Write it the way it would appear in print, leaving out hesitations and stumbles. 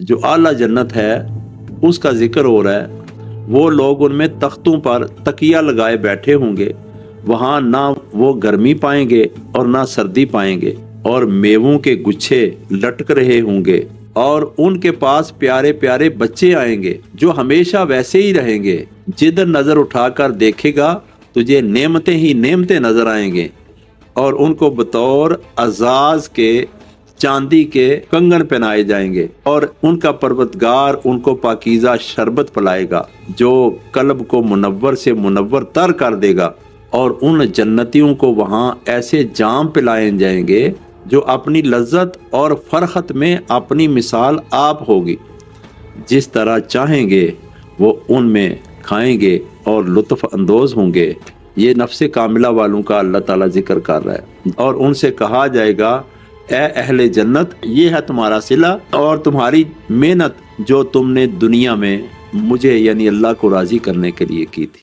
جو اعلیٰ جنت ہے اس کا ذکر ہو رہا ہے۔ وہ لوگ ان میں تختوں پر تکیہ لگائے بیٹھے ہوں گے، وہاں نہ وہ گرمی پائیں گے اور نہ سردی پائیں گے، اور میووں کے گچھے لٹک رہے ہوں گے، اور ان کے پاس پیارے پیارے بچے آئیں گے جو ہمیشہ ویسے ہی رہیں گے۔ جدھر نظر اٹھا کر دیکھے گا تجھے نعمتیں ہی نعمتیں نظر آئیں گے، اور ان کو بطور اعزاز کے چاندی کے کنگن پہنائے جائیں گے، اور ان کا پروردگار ان کو پاکیزہ شربت پلائے گا جو قلب کو منور سے منور تر کر دے گا، اور ان جنتیوں کو وہاں ایسے جام پلائے جائیں گے جو اپنی لذت اور فرحت میں اپنی مثال آپ ہوگی۔ جس طرح چاہیں گے وہ ان میں کھائیں گے اور لطف اندوز ہوں گے۔ یہ نفس کاملہ والوں کا اللہ تعالیٰ ذکر کر رہا ہے، اور ان سے کہا جائے گا اے اہل جنت، یہ ہے تمہارا صلہ اور تمہاری محنت جو تم نے دنیا میں مجھے یعنی اللہ کو راضی کرنے کے لیے کی تھی۔